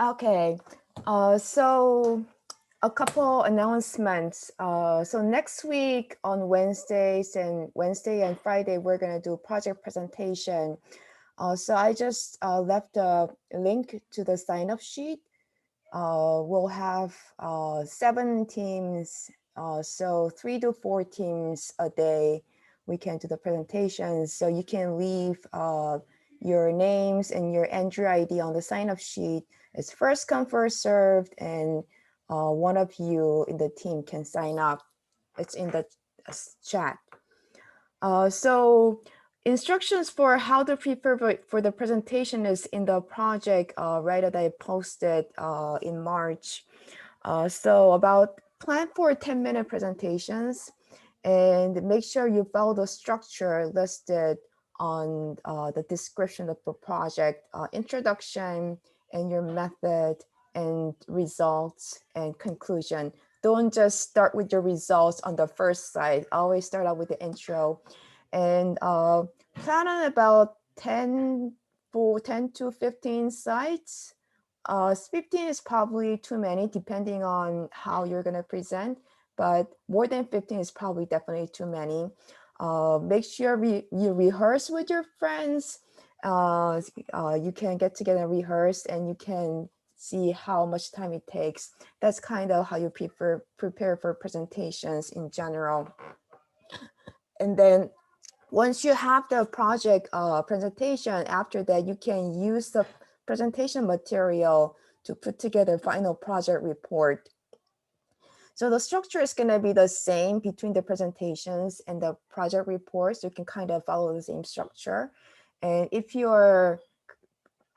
Okay, so a couple announcements. So next week on Wednesday and Friday, we're gonna do project presentation. So I just left a link to the sign up sheet. We'll have 7 teams, so 3 to 4 teams a day. We can do the presentations. So you can leave your names and your entry ID on the sign up sheet. It's first come, first served, and one of you in the team can sign up. It's in the chat. So instructions for how to prepare for the presentation is in the project right that I posted in March. So about plan for 10-minute presentations and make sure you follow the structure listed on the description of the project, introduction and your method and results and conclusion. Don't just start with your results on the first slide. Always start out with the intro and plan on about 10 to 15 sites. 15 is probably too many depending on how you're going to present, but more than 15 is probably definitely too many. Make sure you rehearse with your friends. You can get together and rehearse and you can see how much time it takes. That's kind of how you prepare for presentations in general. And then once you have the project presentation, after that, you can use the presentation material to put together final project report. So the structure is going to be the same between the presentations and the project reports. You can kind of follow the same structure. And if you're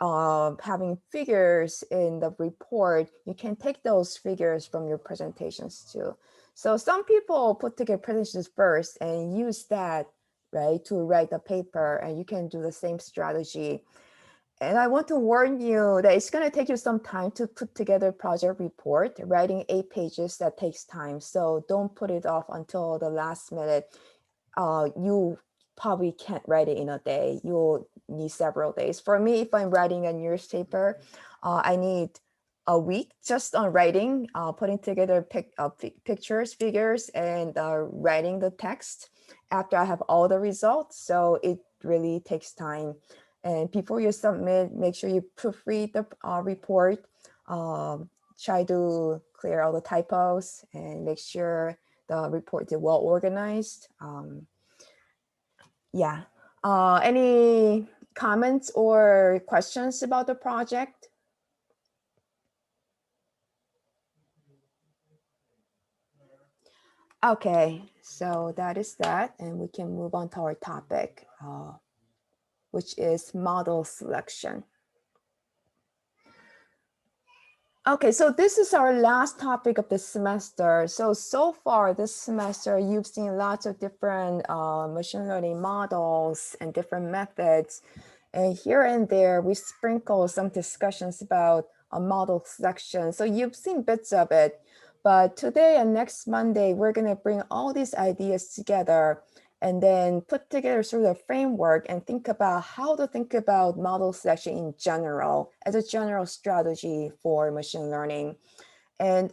having figures in the report, you can take those figures from your presentations too. So some people put together presentations first and use that, right, to write the paper, and you can do the same strategy. And I want to warn you that it's going to take you some time to put together project report. Writing 8 pages, that takes time. So don't put it off until the last minute. You probably can't write it in a day. You'll need several days. For me, if I'm writing a newspaper, I need a week just on writing, putting together pictures, figures, and writing the text after I have all the results. So it really takes time. And before you submit, make sure you proofread the report. Try to clear all the typos and make sure the report is well organized. Yeah. Any comments or questions about the project? Okay, so that is that, and we can move on to our topic, which is model selection. Okay, so this is our last topic of the semester. So far this semester, you've seen lots of different machine learning models and different methods. And here and there, we sprinkle some discussions about a model selection. So you've seen bits of it, but today and next Monday, we're gonna bring all these ideas together and then put together sort of a framework and think about how to think about model selection in general as a general strategy for machine learning. And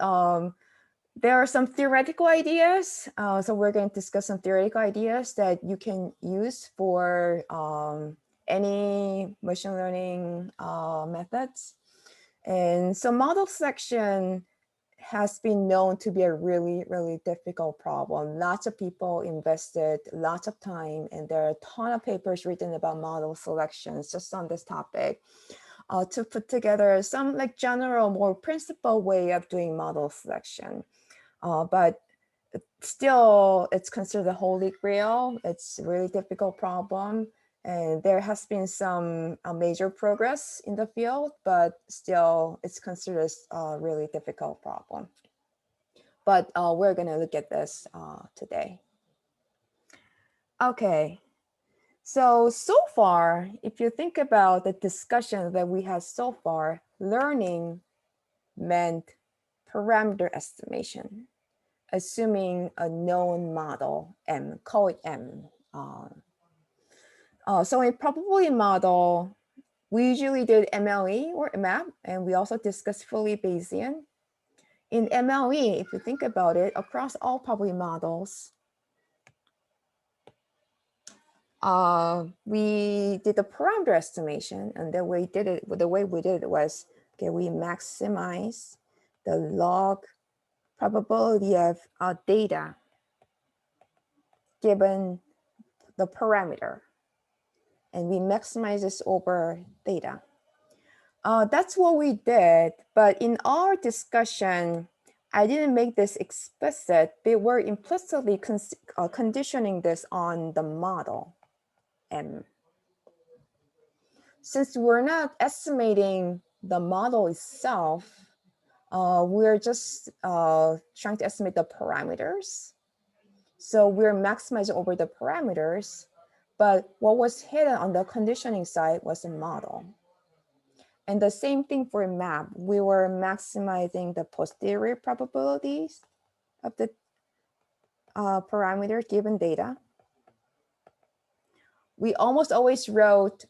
there are some theoretical ideas. So we're going to discuss some theoretical ideas that you can use for any machine learning methods. And so model selection has been known to be a really, really difficult problem. Lots of people invested lots of time, and there are a ton of papers written about model selections just on this topic to put together some like general, more principled way of doing model selection. But still, it's considered a holy grail. It's a really difficult problem. And there has been some major progress in the field, but still it's considered a really difficult problem. But we're gonna look at this today. Okay, so far, if you think about the discussion that we had so far, learning meant parameter estimation, assuming a known model, M, call it M. So in probability model, We usually did MLE or MAP, and we also discussed fully Bayesian. In MLE, if you think about it, across all probability models, we did the parameter estimation, and the way we did it was, okay, we maximize the log probability of data given the parameter, and we maximize this over theta. That's what we did, but in our discussion, I didn't make this explicit, but we're implicitly conditioning this on the model M. Since we're not estimating the model itself, we're just trying to estimate the parameters. So we're maximizing over the parameters, but what was hidden on the conditioning side was a model. And the same thing for map. We were maximizing the posterior probabilities of the parameter given data. We almost always wrote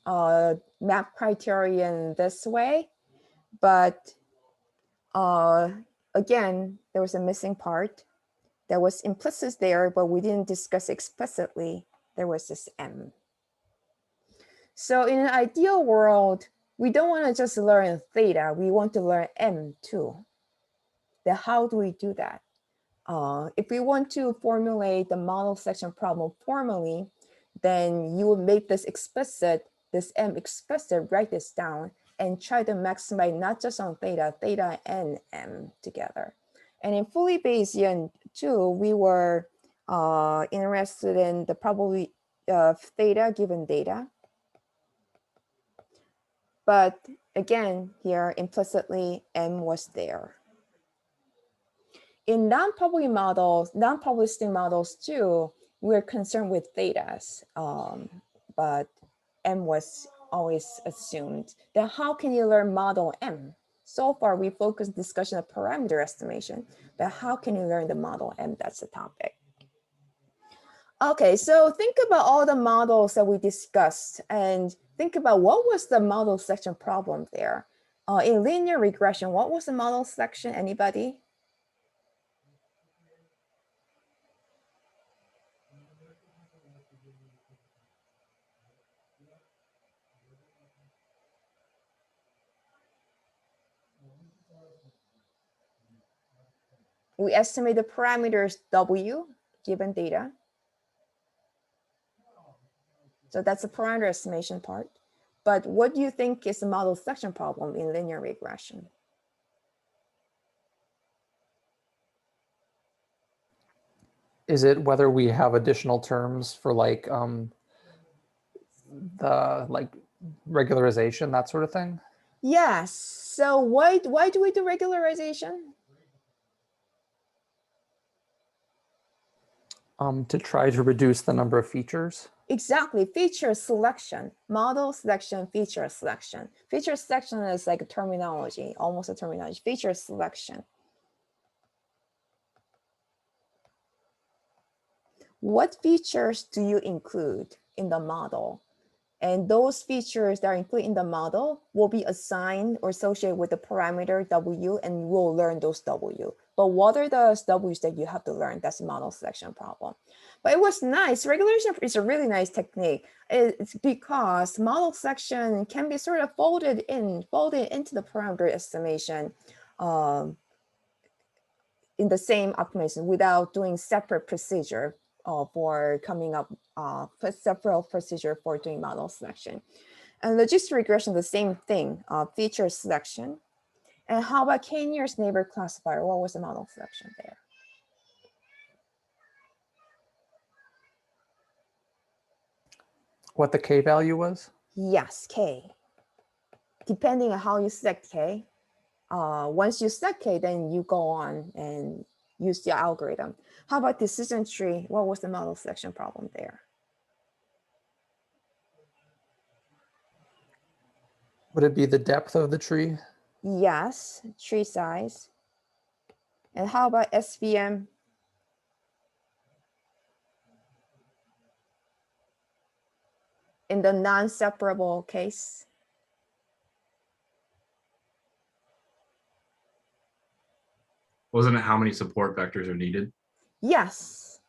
map criterion this way, but again, there was a missing part that was implicit there, but we didn't discuss explicitly. There was this M. So in an ideal world, we don't want to just learn theta, we want to learn M too. Then how do we do that? If we want to formulate the model selection problem formally, then you would make this explicit, this M explicit, write this down, and try to maximize not just on theta, theta and M together. And in fully Bayesian too, we were interested in the probability of theta given data. But again, here implicitly M was there. In non-probability models, non-probabilistic models too, we're concerned with thetas, but M was always assumed. Then how can you learn model M? So far, we focused discussion of parameter estimation, but how can you learn the model M? That's the topic. Okay, so think about all the models that we discussed and think about what was the model selection problem there. In linear regression, what was the model selection? Anybody? We estimate the parameters W given data. So that's the parameter estimation part. But what do you think is the model selection problem in linear regression? Is it whether we have additional terms for like the regularization, that sort of thing? Yes. So why do we do regularization? To try to reduce the number of features. Exactly, feature selection, model selection, feature selection. Feature selection is like a terminology, almost a terminology, feature selection. What features do you include in the model? And those features that are included in the model will be assigned or associated with the parameter W, and we'll learn those W. But what are those W's that you have to learn? That's a model selection problem. But it was nice. Regularization is a really nice technique. It's because model selection can be sort of folded into the parameter estimation in the same optimization without doing separate procedure for coming up several procedure for doing model selection. And logistic regression, the same thing, feature selection. And how about K-nearest neighbor classifier? What was the model selection there? What the K value was? Yes, K. Depending on how you select K, once you select K, then you go on and use the algorithm. How about decision tree? What was the model selection problem there? Would it be the depth of the tree? Yes, tree size. And how about SVM? In the non-separable case? Wasn't it how many support vectors are needed? Yes.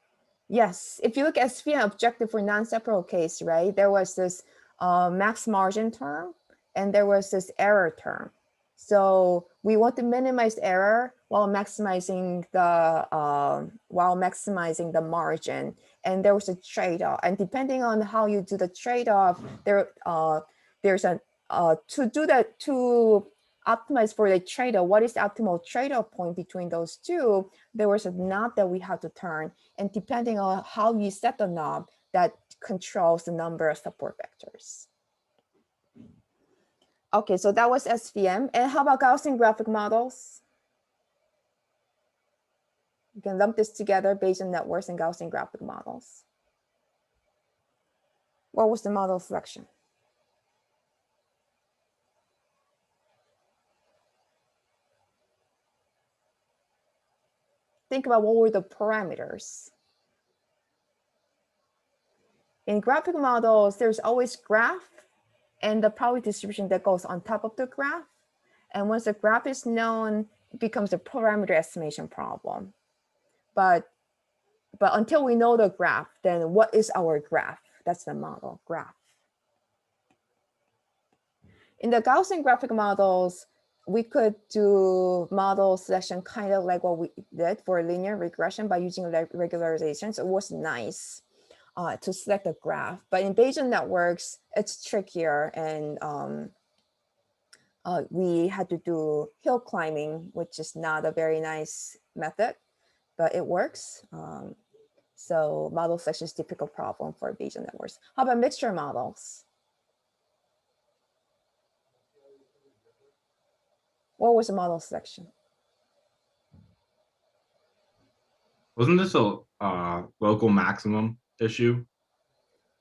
Yes. If you look at SVM objective for non-separable case, right, there was this max margin term and there was this error term. So we want to minimize error while maximizing the margin. And there was a trade-off. And depending on how you do the trade-off, there's a to do that, to optimize for the trade-off, what is the optimal trade-off point between those two? There was a knob that we had to turn, and depending on how you set the knob, that controls the number of support vectors. Okay, so that was SVM. And how about Gaussian graphic models? You can lump this together, Bayesian networks and Gaussian graphic models. What was the model selection? Think about what were the parameters. In graphic models, there's always graph and the probability distribution that goes on top of the graph. And once the graph is known, it becomes a parameter estimation problem. But until we know the graph, then what is our graph? That's the model graph. In the Gaussian graphic models, we could do model selection kind of like what we did for linear regression by using regularization. So it was nice to select a graph. But in Bayesian networks, it's trickier. And we had to do hill climbing, which is not a very nice method, but it works. So model selection is a typical problem for Bayesian networks. How about mixture models? What was the model selection? Wasn't this a local maximum issue?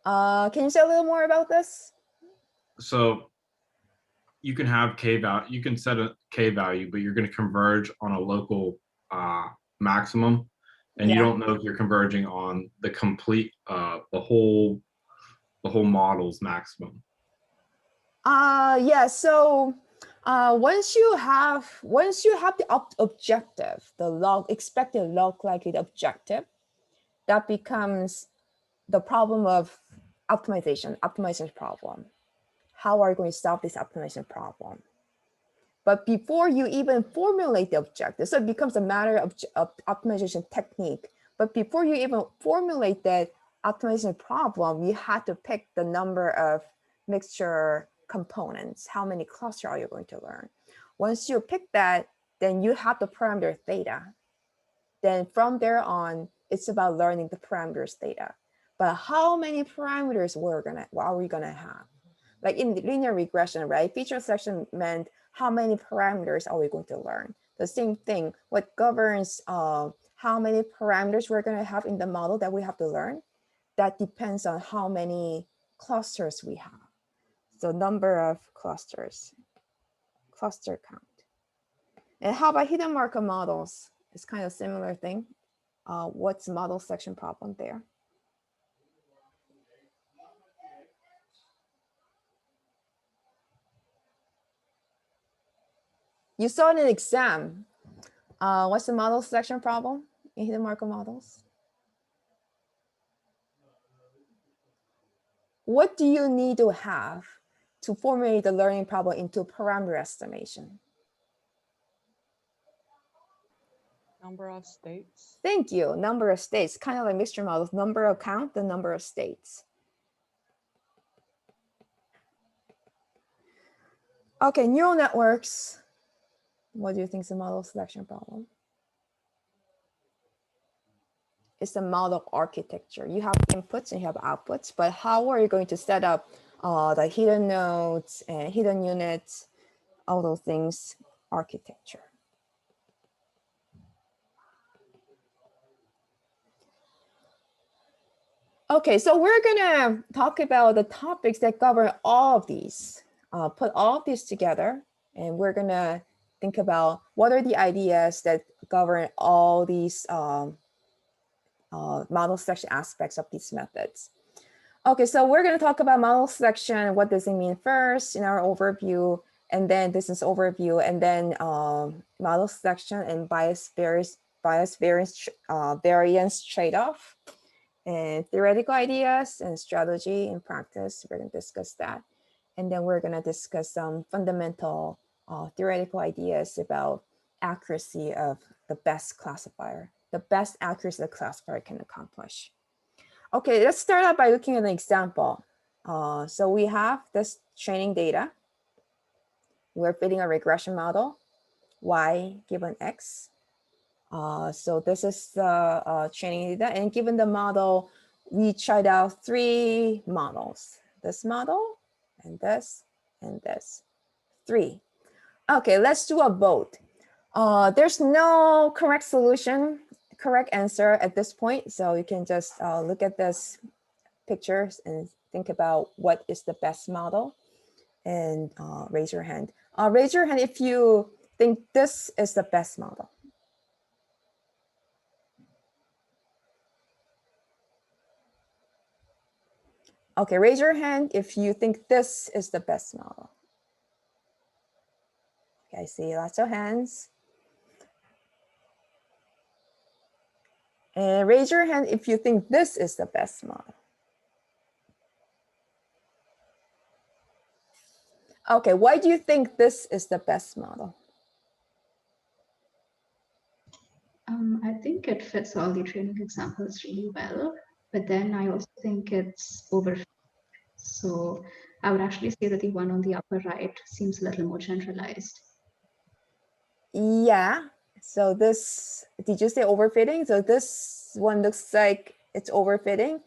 Can you say a little more about this? So you can have k value, you can set a k value, but you're going to converge on a local maximum, and you don't know if you're converging on the complete the whole model's maximum. Yeah. So once you have the objective, the expected log likelihood objective, that becomes the problem of optimization problem. How are you going to solve this optimization problem? But before you even formulate the objective, so it becomes a matter of optimization technique. But before you even formulate that optimization problem, you have to pick the number of mixture components. How many clusters are you going to learn? Once you pick that, then you have the parameter theta. Then from there on, it's about learning the parameters theta. But how many parameters are we gonna have? Like in linear regression, right? Feature selection meant how many parameters are we going to learn? The same thing, what governs how many parameters we're gonna have in the model that we have to learn, that depends on how many clusters we have. So number of clusters, cluster count. And how about hidden Markov models? It's kind of a similar thing. What's the model selection problem there? You saw it in an exam. What's the model selection problem in hidden Markov models? What do you need to have to formulate the learning problem into parameter estimation? Number of states. Thank you. Number of states, kind of like mixture models, number of count, the number of states. Okay, neural networks. What do you think is the model selection problem? It's a model architecture. You have inputs and you have outputs, but how are you going to set up the hidden nodes and hidden units, all those things, architecture. Okay, so we're gonna talk about the topics that govern all of these, put all of these together, and we're gonna think about what are the ideas that govern all these model selection aspects of these methods. Okay, so we're gonna talk about model selection. What does it mean first in our overview? And then this is overview, and then model selection and variance trade-off, and theoretical ideas and strategy and practice. We're going to discuss that. And then we're going to discuss some fundamental theoretical ideas about accuracy of the best classifier, the best accuracy the classifier can accomplish. Okay, let's start out by looking at an example. So we have this training data. We're fitting a regression model, y given x. So this is the training data, and given the model, we tried out 3 models. This model, and this, 3. Okay, let's do a vote. There's no correct solution, correct answer at this point. So you can just look at this pictures and think about what is the best model, and raise your hand. Raise your hand if you think this is the best model. Okay, raise your hand if you think this is the best model. Okay, I see lots of hands. And raise your hand if you think this is the best model. Okay, why do you think this is the best model? I think it fits all the training examples really well, but then I also think it's overfit. So I would actually say that the one on the upper right seems a little more generalized. Yeah, so this, did you say overfitting? So this one looks like it's overfitting,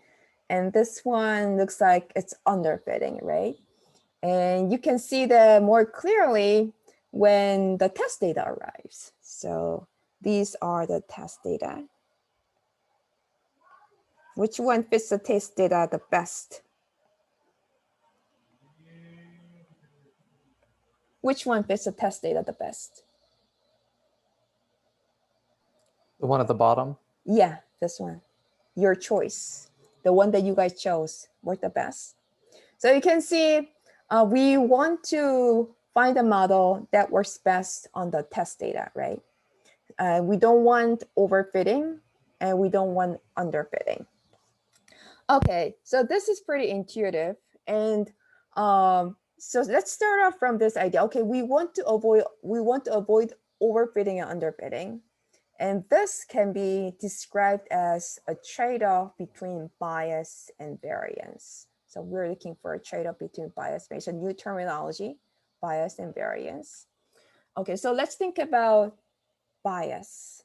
and this one looks like it's underfitting, right? And you can see that more clearly when the test data arrives. So these are the test data. Which one fits the test data the best? Which one fits the test data the best? The one at the bottom? Yeah, this one. Your choice. The one that you guys chose worked the best. So you can see we want to find a model that works best on the test data, right? We don't want overfitting, and we don't want underfitting. Okay, so this is pretty intuitive. And so let's start off from this idea. Okay, we want to avoid overfitting and underfitting. And this can be described as a trade-off between bias and variance. So we're looking for a trade-off between bias, based on new terminology, bias and variance. Okay, so let's think about bias.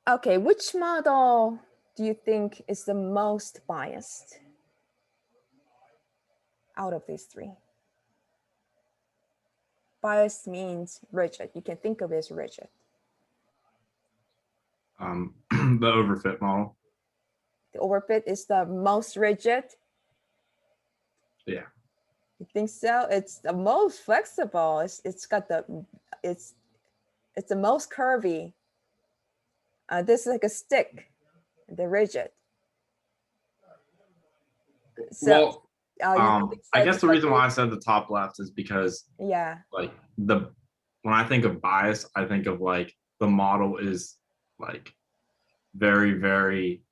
Okay, which model do you think is the most biased out of these 3? Bias means rigid. You can think of it as rigid. The overfit model. The overfit is the most rigid. Yeah. You think so? It's the most flexible. It's the most curvy. This is like a stick. The rigid. So, well, I guess the reason why I said the top left is because yeah, like when I think of bias, I think of like the model is like very, very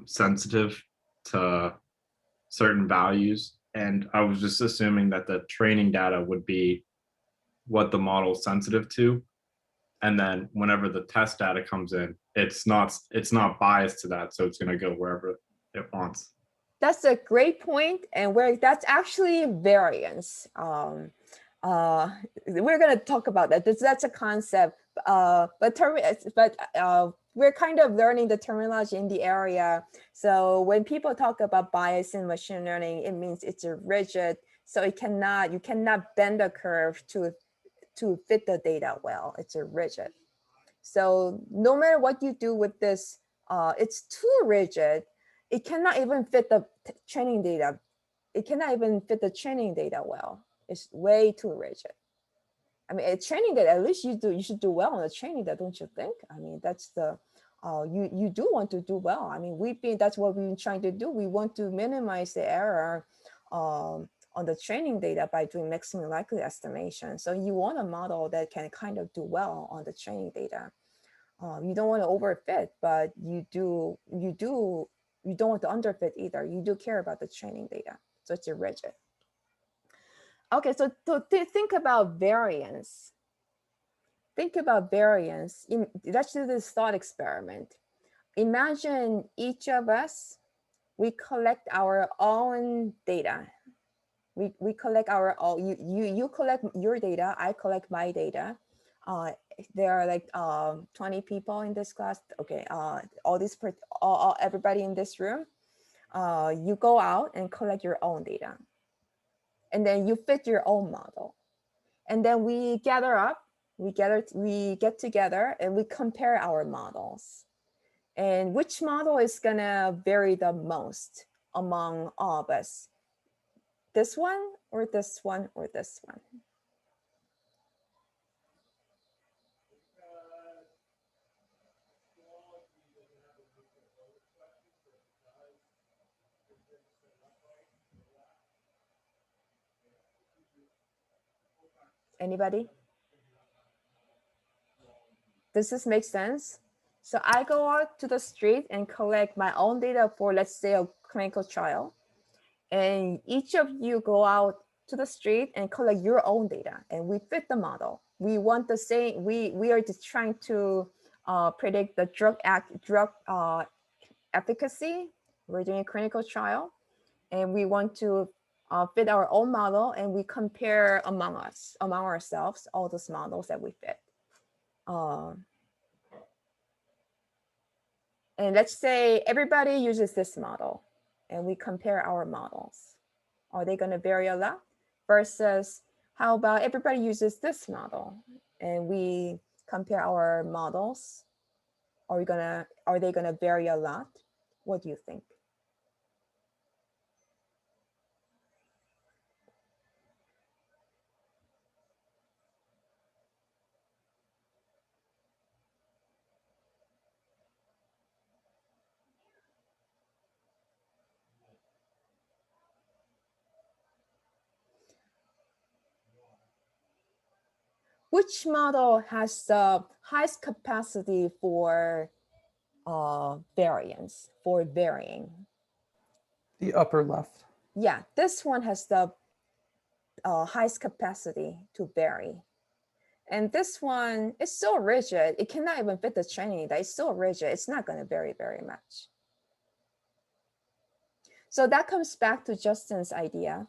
sensitive to certain values. And I was just assuming that the training data would be what the model is sensitive to. And then whenever the test data comes in, it's not biased to that. So it's going to go wherever it wants. That's a great point, and that's actually variance. We're going to talk about that. That's a concept, but we're kind of learning the terminology in the area. So when people talk about bias in machine learning, it means it's a rigid. So you cannot bend the curve to fit the data well. It's a rigid. So no matter what you do with this, it's too rigid. It cannot even fit the training data. It cannot even fit the training data well. It's way too rigid. I mean, training data, at least you should do well on the training data, don't you think? I mean, that's the you do want to do well. I mean, that's what we've been trying to do. We want to minimize the error on the training data by doing maximum likelihood estimation. So you want a model that can kind of do well on the training data. You don't want to overfit, but you don't want to underfit either. You do care about the training data, so it's rigid. Okay, so think about variance. Think about variance. Let's do this thought experiment. Imagine each of us, we collect our own data. We collect our own, you collect your data, I collect my data. There are like 20 people in this class. Okay, everybody in this room, you go out and collect your own data. And then you fit your own model. And then we gather up, we get together and we compare our models. And which model is gonna vary the most among all of us? This one or this one or this one? Anybody? Does this make sense? So I go out to the street and collect my own data for, let's say, a clinical trial. And each of you go out to the street and collect your own data, and we fit the model. We want the same, we are just trying to predict the drug efficacy. We're doing a clinical trial, and we want to fit our own model, and we compare among ourselves, all those models that we fit. And let's say everybody uses this model and we compare our models. Are they going to vary a lot? Versus how about everybody uses this model and we compare our models? Are they going to vary a lot? What do you think? Which model has the highest capacity for variance, for varying? The upper left. Yeah, this one has the highest capacity to vary. And this one is so rigid, it cannot even fit the training data. It's so rigid, it's not going to vary very much. So that comes back to Justin's idea.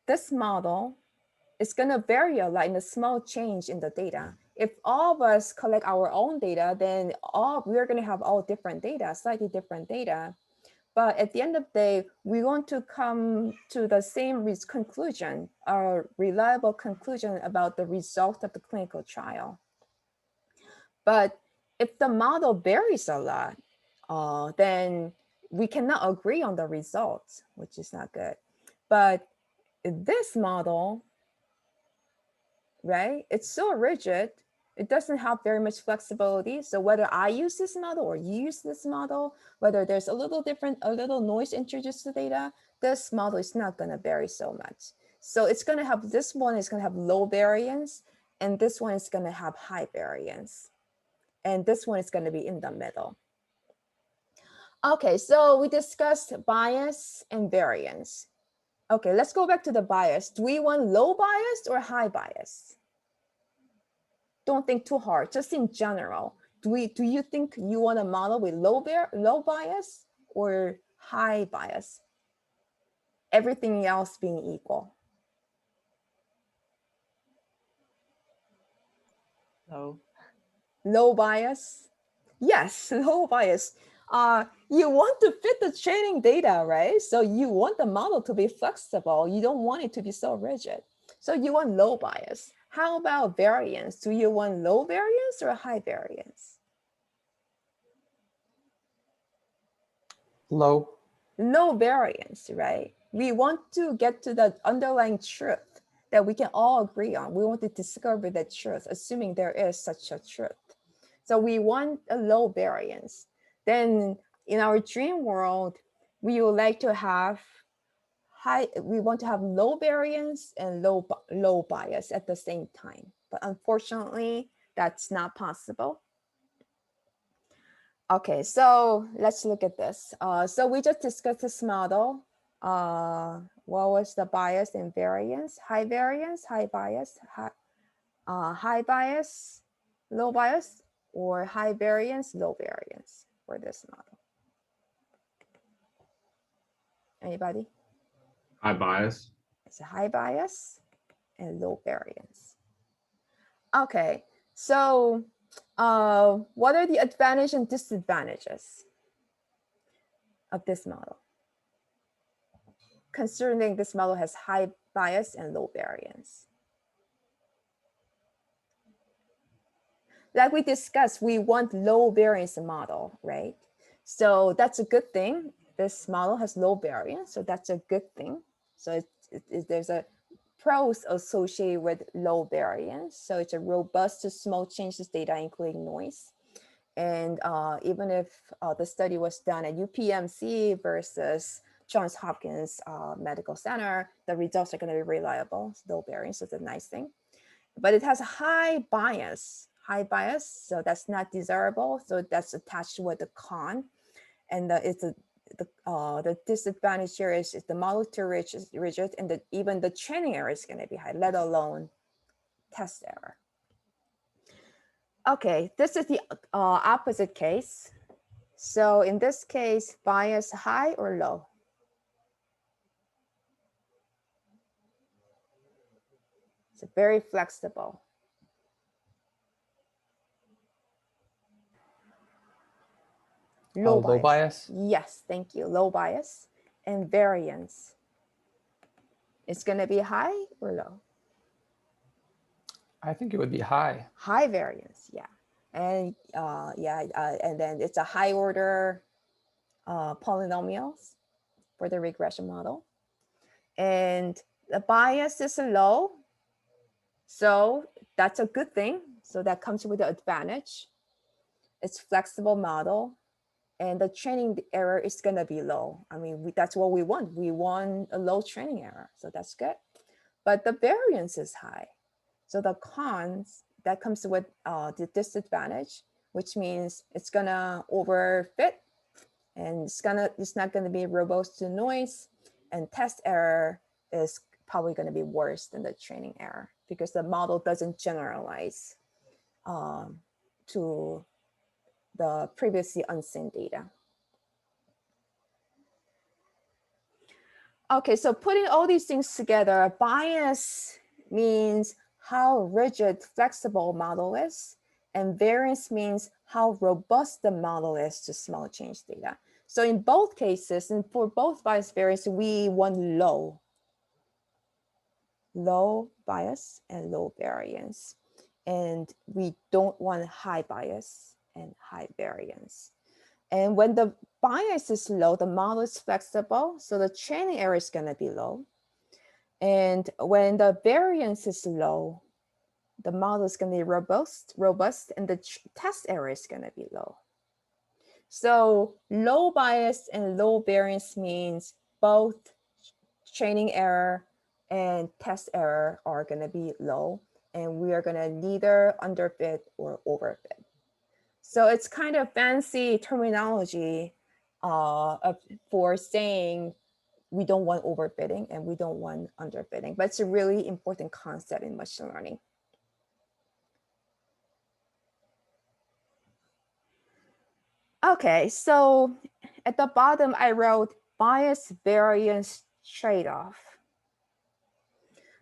This model is going to vary a lot in a small change in the data. If all of us collect our own data, then we're going to have all different data, slightly different data. But at the end of the day, we want to come to the same conclusion, a reliable conclusion about the result of the clinical trial. But if the model varies a lot, then we cannot agree on the results, which is not good. But this model, right, it's so rigid, it doesn't have very much flexibility. So whether I use this model or you use this model, whether there's a little noise introduced to the data, this model is not going to vary so much. So it's going to have, this one is going to have low variance, and this one is going to have high variance. And this one is going to be in the middle. Okay, so we discussed bias and variance. Okay, let's go back to the bias. Do we want low bias or high bias? Don't think too hard, just in general. Do you think you want a model with low bias or high bias? Everything else being equal. Low bias? Yes, low bias. You want to fit the training data, right? So you want the model to be flexible. You don't want it to be so rigid. So you want low bias. How about variance? Do you want low variance or high variance? Low. Low variance, right? We want to get to the underlying truth that we can all agree on. We want to discover the truth, assuming there is such a truth. So we want a low variance. Then in our dream world, we would like to have we want to have low variance and low bias at the same time. But unfortunately, that's not possible. Okay, so let's look at this. So we just discussed this model. What was the bias and variance? High variance, high bias, high bias, low bias, or high variance, low variance for this model. Anybody? High bias. It's a high bias and low variance. Okay, so what are the advantages and disadvantages of this model? Considering this model has high bias and low variance. Like we discussed, we want low variance model, right? So that's a good thing. This model has low variance, so that's a good thing. So there's a pros associated with low variance. So it's a robust to small changes data, including noise. And even if the study was done at UPMC versus Johns Hopkins Medical Center, the results are going to be reliable. Low variance is a nice thing. But it has a high bias, so that's not desirable. So that's attached with the con. And the disadvantage here is the model too rigid, and even the training error is going to be high, let alone test error. Okay, this is the opposite case. So in this case, bias high or low? It's very flexible. Low bias? Yes, thank you. Low bias. And variance. It's going to be high or low? I think it would be high. High variance, yeah. And and then it's a high order polynomials for the regression model. And the bias is low. So that's a good thing. So that comes with the advantage. It's flexible model. And the training error is going to be low. I mean, that's what we want. We want a low training error. So that's good. But the variance is high. So the cons, that comes with the disadvantage, which means it's going to overfit. And it's not going to be robust to noise. And test error is probably going to be worse than the training error because the model doesn't generalize to the previously unseen data. Okay, so putting all these things together, bias means how rigid, flexible model is, and variance means how robust the model is to small change data. So in both cases, and for both bias variance, we want low bias and low variance. And we don't want high bias and high variance. And when the bias is low, the model is flexible, so the training error is going to be low. And when the variance is low, the model is going to be robust, and the test error is going to be low. So low bias and low variance means both training error and test error are going to be low, and we are going to neither underfit or overfit. So it's kind of fancy terminology for saying we don't want overfitting and we don't want underfitting, but it's a really important concept in machine learning. Okay, so at the bottom, I wrote bias variance trade-off.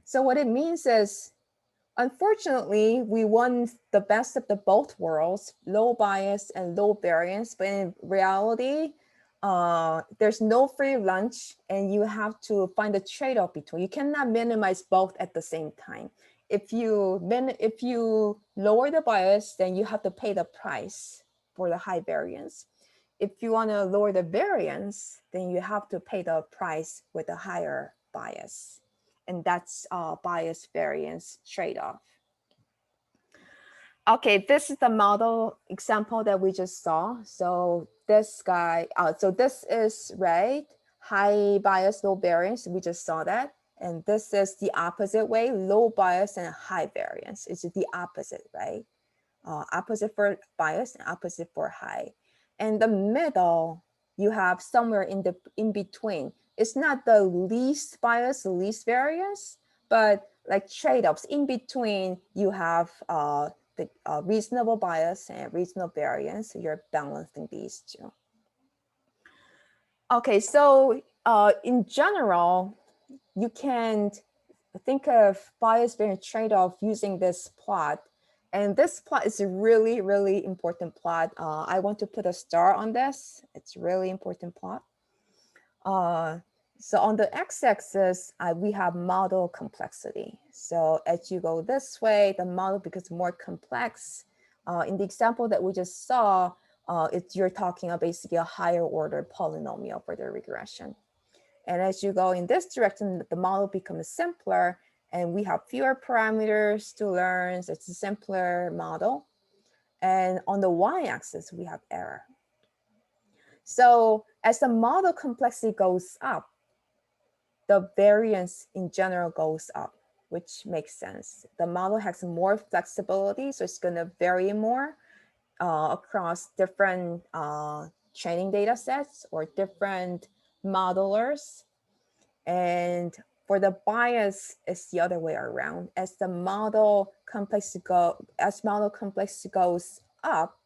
So what it means is, unfortunately, we want the best of the both worlds, low bias and low variance, but in reality, there's no free lunch and you have to find a trade-off between. You cannot minimize both at the same time. If you lower the bias, then you have to pay the price for the high variance. If you want to lower the variance, then you have to pay the price with a higher bias. And that's bias variance trade-off. Okay, this is the model example that we just saw. So this guy, so this is right, high bias, low variance. We just saw that. And this is the opposite way, low bias and high variance. It's the opposite, right? Opposite for bias and opposite for high. And the middle, you have somewhere in between. It's not the least bias, the least variance, but like trade-offs in between, you have the reasonable bias and reasonable variance. So you're balancing these two. Okay, so in general, you can think of bias variance trade-off using this plot. And this plot is a really, really important plot. I want to put a star on this. It's a really important plot. So on the x-axis, we have model complexity. So as you go this way, the model becomes more complex. In the example that we just saw, you're talking about basically a higher order polynomial for the regression. And as you go in this direction, the model becomes simpler and we have fewer parameters to learn. So it's a simpler model. And on the y-axis, we have error. So as the model complexity goes up, the variance in general goes up, which makes sense. The model has more flexibility, so it's going to vary more across different training data sets or different modelers. And for the bias, it's the other way around. As the model complexity goes up,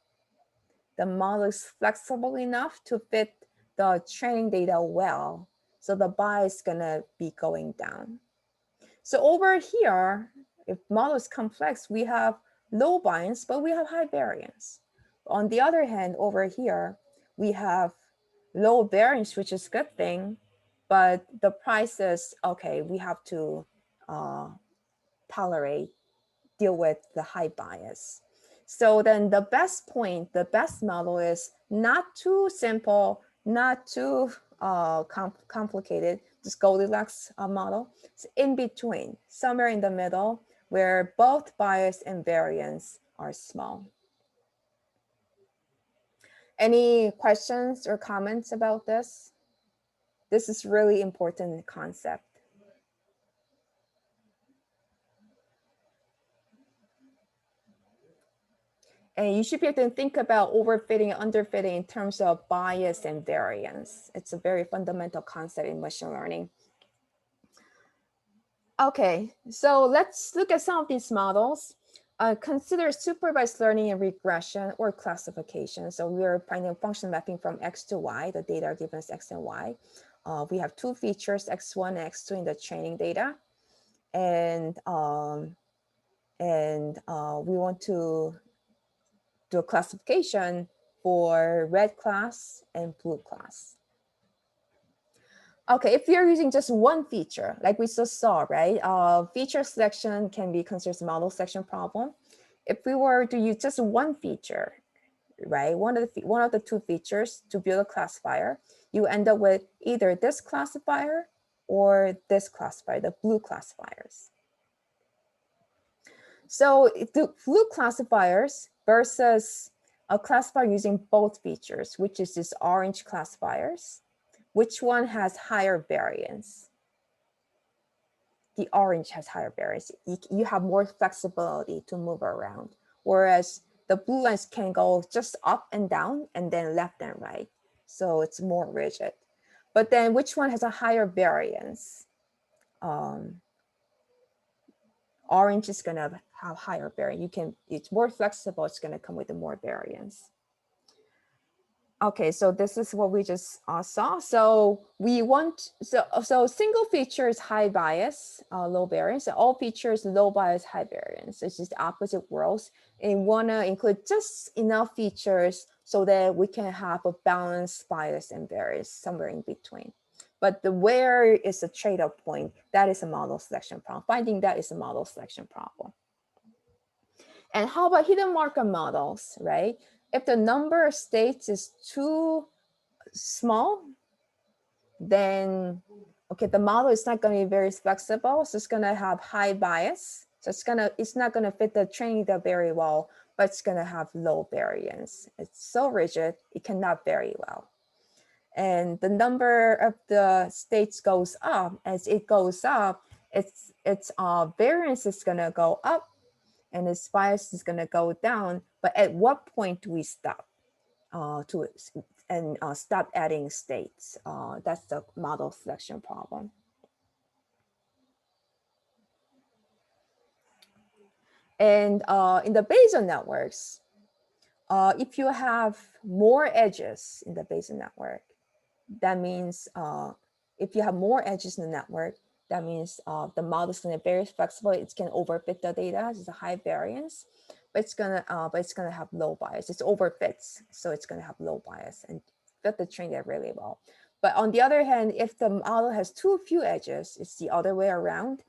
the model is flexible enough to fit the training data well. So the bias is gonna be going down. So over here, if model is complex, we have low bias, but we have high variance. On the other hand, over here, we have low variance, which is a good thing, but the price is, okay, we have to deal with the high bias. So then the best model is not too simple, not too complicated, just Goldilocks model. It's in between, somewhere in the middle, where both bias and variance are small. Any questions or comments about this? This is really important concept. And you should be able to think about overfitting and underfitting in terms of bias and variance. It's a very fundamental concept in machine learning. Okay, so let's look at some of these models. Consider supervised learning and regression or classification. So we are finding a function mapping from X to Y. The data are given as X and Y. We have two features, X1 and X2 in the training data. And we want to do a classification for red class and blue class. Okay, if you're using just one feature, like we just saw, right? Feature selection can be considered a model selection problem. If we were to use just one feature, right? One of the two features to build a classifier, you end up with either this classifier or this classifier, the blue classifiers. So the blue classifiers versus a classifier using both features, which is this orange classifiers, which one has higher variance? The orange has higher variance. You have more flexibility to move around, whereas the blue lines can go just up and down and then left and right. So it's more rigid. But then which one has a higher variance? Orange is gonna have higher variance. It's more flexible, it's gonna come with more variance. Okay, so this is what we just saw. So we want, so single feature is high bias, low variance. All features, low bias, high variance. It's just the opposite worlds. And we wanna include just enough features so that we can have a balanced bias and variance somewhere in between. But the where is a trade-off point, that is a model selection problem. Finding that is a model selection problem. And how about hidden marker models, right? If the number of states is too small, then, okay, the model is not going to be very flexible. So it's going to have high bias. So it's not going to fit the training data very well, but it's going to have low variance. It's so rigid, it cannot vary well. and the number of the states goes up. As it goes up, its variance is gonna go up, and its bias is gonna go down. But at what point do we stop stop adding states? That's the model selection problem. And in the Bayesian networks, if you have more edges in the Bayesian network, that means if you have more edges in the network, that means the model is going to be very flexible. It can overfit the data. It's a high variance, but it's gonna have low bias. It's overfits, so it's gonna have low bias and fit the training data really well. But on the other hand, if the model has too few edges, it's the other way around.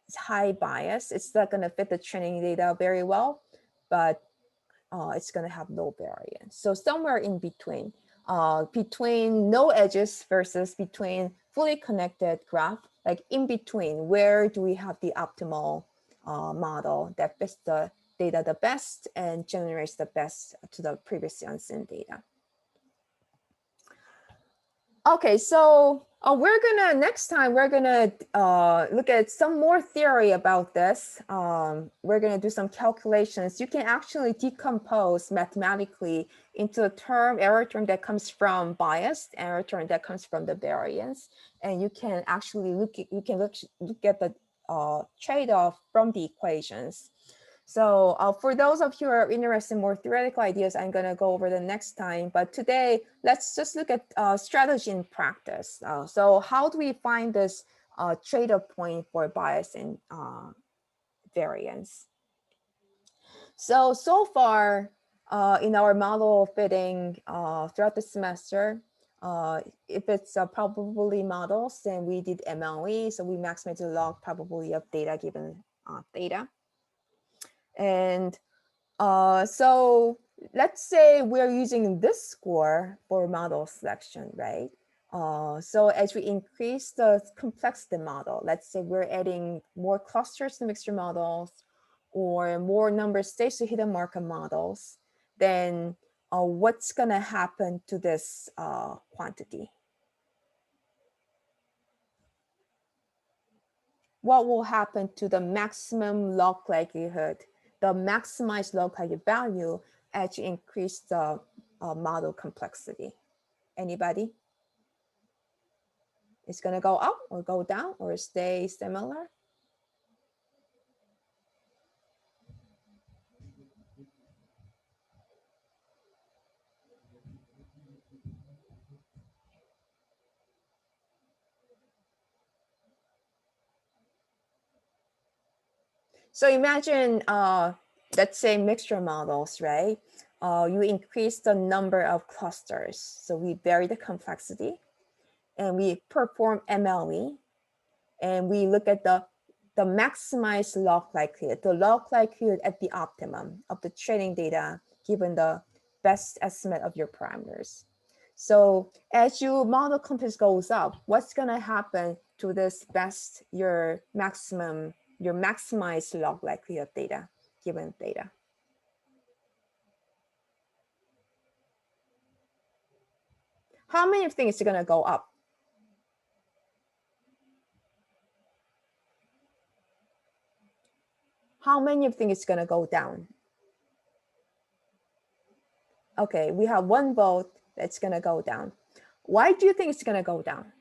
It's high bias. It's not gonna fit the training data very well, but it's gonna have low variance. So somewhere in between. Between no edges versus between fully connected graph, like in between, where do we have the optimal model that fits the data the best and generates the best to the previously unseen data? Okay, so next time we're gonna look at some more theory about this. We're gonna do some calculations. You can actually decompose mathematically into a error term that comes from bias, error term that comes from the variance, and you can actually look at the trade-off from the equations. So for those of you who are interested in more theoretical ideas, I'm going to go over the next time. But today, let's just look at strategy in practice. So how do we find this trade-off point for bias and variance? So far in our model fitting throughout the semester, if it's probability models, then we did MLE. So we maximize the log probability of data given theta. And so let's say we're using this score for model selection, right? So as we increase the complexity model, let's say we're adding more clusters to mixture models or more number of states to hidden marker models, then what's gonna happen to this quantity? What will happen to the maximum log likelihood, the maximized log likelihood value as you increase the model complexity? Anybody? It's gonna go up or go down or stay similar? So imagine, let's say mixture models, right? You increase the number of clusters. So we vary the complexity and we perform MLE and we look at the maximized log likelihood, the log likelihood at the optimum of the training data given the best estimate of your parameters. So as your model complex goes up, what's gonna happen to this your maximized log likelihood of data given theta? How many of things are gonna go up? How many of things is gonna go down? Okay, we have one vote that's gonna go down. Why do you think it's gonna go down?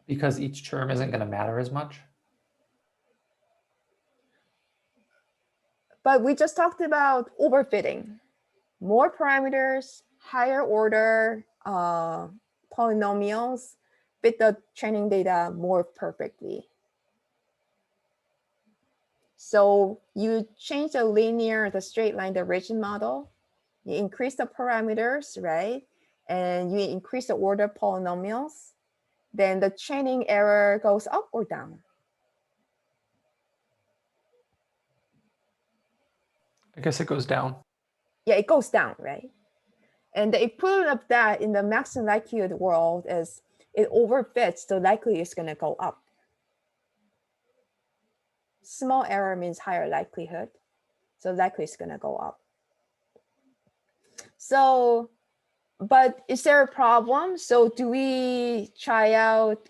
Because each term isn't going to matter as much. But we just talked about overfitting. More parameters, higher order polynomials fit the training data more perfectly. So you change the straight line, the rigid model, you increase the parameters, right? And you increase the order polynomials, then the training error goes up or down. I guess it goes down. Yeah, it goes down, right? And the equivalent of that in the maximum likelihood world is it overfits, the likelihood is gonna go up. Small error means higher likelihood. So likelihood is gonna go up. So but is there a problem? So do we try out,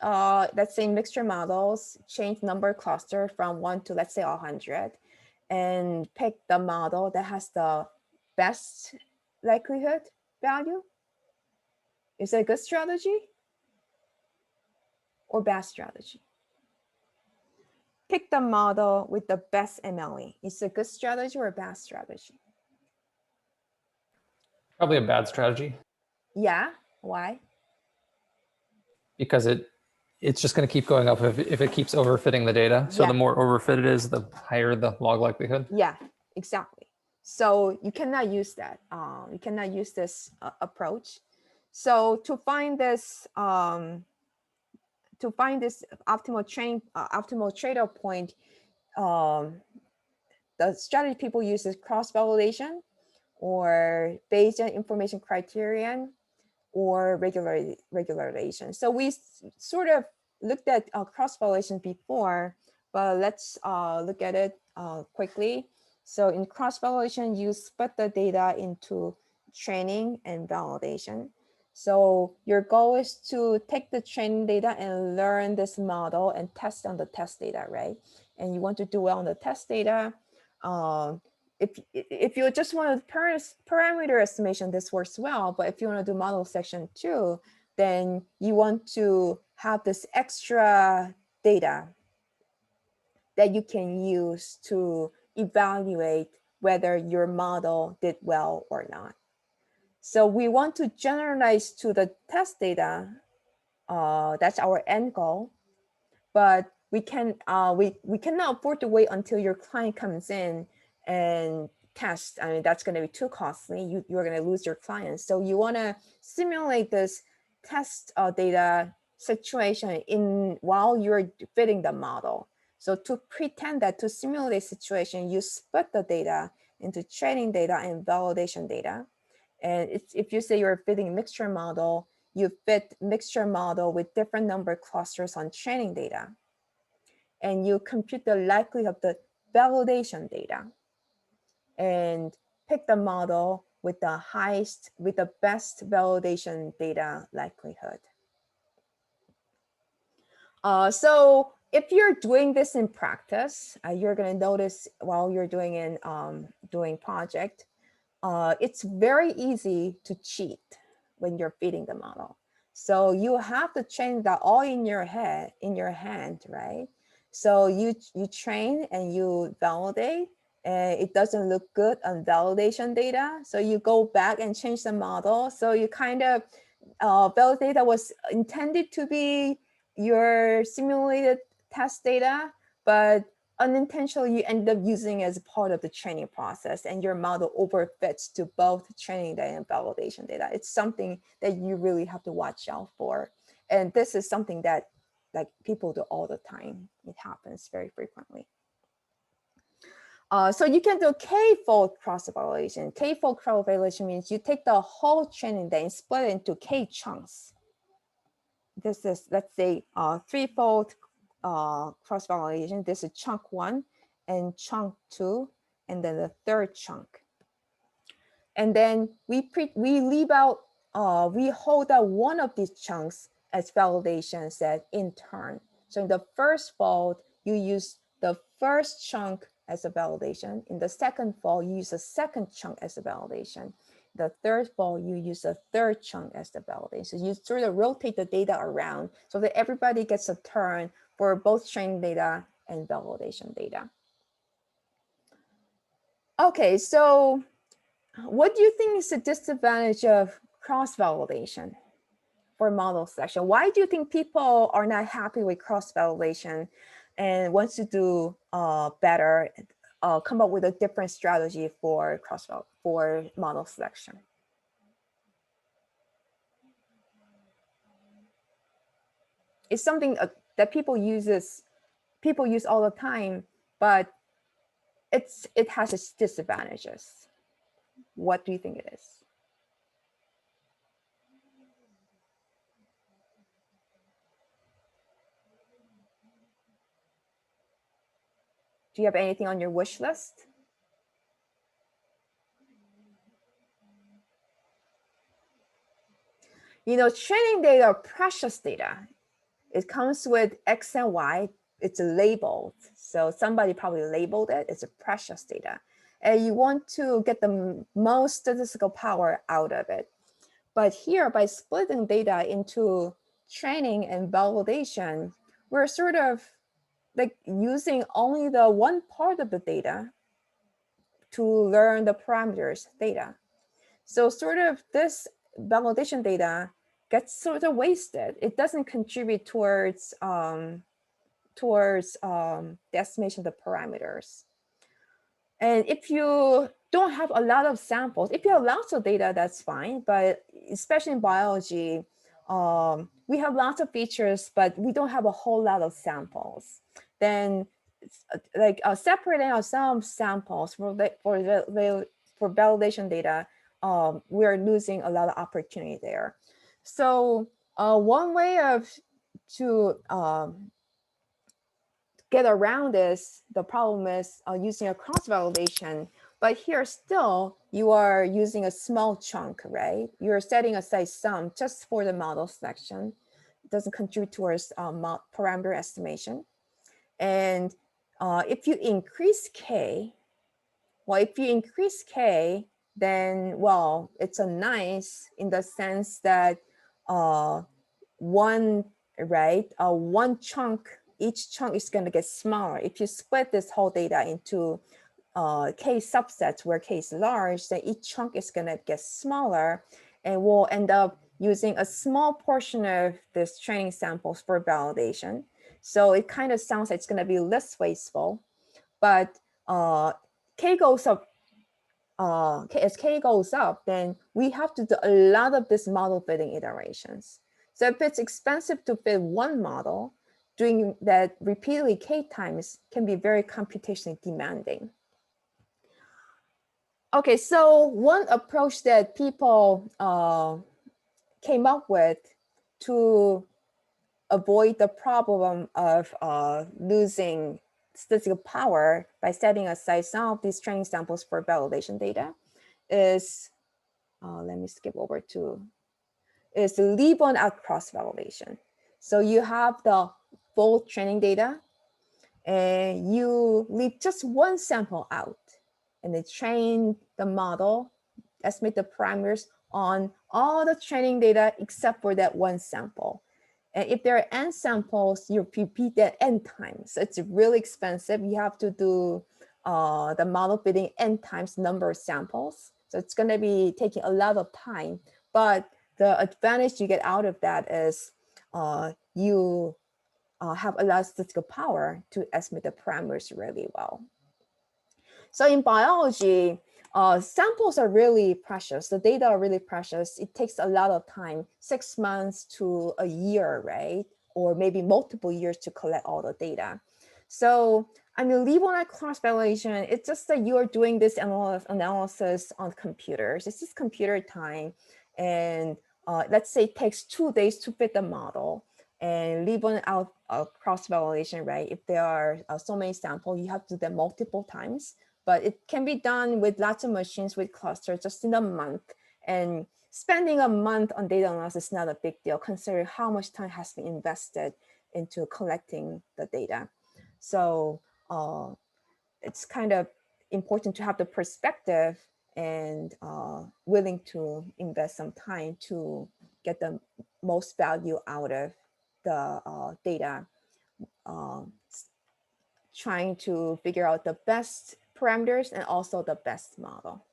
let's say, mixture models, change number cluster from 1 to, let's say, 100, and pick the model that has the best likelihood value? Is it a good strategy or bad strategy? Pick the model with the best MLE. Is it a good strategy or a bad strategy? Probably a bad strategy Yeah, why? because it's just going to keep going up if it keeps overfitting the data. So Yeah. the more overfit it is, the higher the log likelihood. Yeah, exactly. So you cannot use that. You cannot use this approach. So to find this optimal trade-off point, the strategy people use is cross-validation or Bayesian information criterion or regularization. So we sort of looked at cross-validation before, but let's look at it quickly. So in cross-validation, you split the data into training and validation. So your goal is to take the training data and learn this model and test on the test data, right? And you want to do well on the test data. If you just want to parameter estimation, this works well. But if you want to do model section too, then you want to have this extra data that you can use to evaluate whether your model did well or not. So we want to generalize to the test data. That's our end goal. But we cannot afford to wait until your client comes in and test. I mean, that's going to be too costly. You're going to lose your clients. So you want to simulate this test data situation while you're fitting the model. So to pretend that to simulate situation, you split the data into training data and validation data. And if you say you're fitting mixture model, you fit mixture model with different number clusters on training data. And you compute the likelihood of the validation data and pick the model with the best validation data likelihood. So if you're doing this in practice, you're going to notice while you're doing project, it's very easy to cheat when you're feeding the model. So you have to train that all in your hand, right? So you train and you validate, and it doesn't look good on validation data. So you go back and change the model. So you kind of validate that was intended to be your simulated test data, but unintentionally you end up using as part of the training process, and your model overfits to both training data and validation data. It's something that you really have to watch out for. And this is something that like people do all the time. It happens very frequently. So you can do k-fold cross-validation. K-fold cross-validation means you take the whole training data and split it into k chunks. This is, let's say, threefold cross-validation. This is chunk 1 and chunk 2, and then the third chunk. And then we leave out, we hold out one of these chunks as validation set in turn. So in the first fold, you use the first chunk as a validation. In the second fold, you use a second chunk as a validation. The third fold, you use a third chunk as the validation. You sort of rotate the data around so that everybody gets a turn for both training data and validation data. Okay, so what do you think is the disadvantage of cross-validation for model selection? Why do you think people are not happy with cross-validation and wants to do better, come up with a different strategy for model selection? It's something that people use all the time, but it has its disadvantages. What do you think it is? Do you have anything on your wish list? You know, training data are precious data. It comes with X and Y. It's labeled. So somebody probably labeled it. It's a precious data. And you want to get the most statistical power out of it. But here, by splitting data into training and validation, we're sort of like using only the one part of the data to learn the parameters data. So sort of this validation data gets sort of wasted. It doesn't contribute towards the estimation of the parameters. And if you don't have a lot of samples, if you have lots of data, that's fine. But especially in biology, we have lots of features, but we don't have a whole lot of samples. Then like separating out some samples for validation data, we're losing a lot of opportunity there. So one way to get around this, the problem is using a cross-validation. But here still, you are using a small chunk, right? You're setting aside some just for the model selection. It doesn't contribute towards parameter estimation. And if you increase K, then, well, it's a nice in the sense that one chunk, each chunk is going to get smaller. If you split this whole data into K subsets where K is large, then each chunk is going to get smaller, and we'll end up using a small portion of this training samples for validation. So it kind of sounds like it's going to be less wasteful, but K goes up. As K goes up, then we have to do a lot of this model fitting iterations. So if it's expensive to fit one model, doing that repeatedly K times can be very computationally demanding. Okay, so one approach that people came up with to avoid the problem of losing statistical power by setting aside some of these training samples for validation data is, let me skip over to, is to leave one out cross-validation. So you have the full training data and you leave just one sample out and they train the model, estimate the parameters on all the training data except for that one sample. And if there are n samples, you repeat that n times. So it's really expensive. You have to do the model fitting n times number of samples. So it's going to be taking a lot of time. But the advantage you get out of that is you have a lot of statistical power to estimate the parameters really well. So in biology, samples are really precious. The data are really precious. It takes a lot of time, 6 months to a year, right? Or maybe multiple years to collect all the data. So I mean, leave one at cross-validation. It's just that you are doing this analysis on computers. It's just computer time. And let's say it takes 2 days to fit the model and leave one out cross-validation, right? If there are so many samples, you have to do them multiple times. But it can be done with lots of machines with clusters just in a month. And spending a month on data analysis is not a big deal, considering how much time has been invested into collecting the data. So it's kind of important to have the perspective and willing to invest some time to get the most value out of the data, trying to figure out the best parameters and also the best model.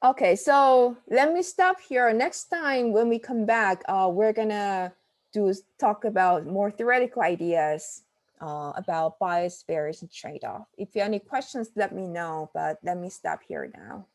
Okay, so let me stop here. Next time when we come back, we're gonna talk about more theoretical ideas about bias, variance, and trade-off. If you have any questions, let me know, but let me stop here now.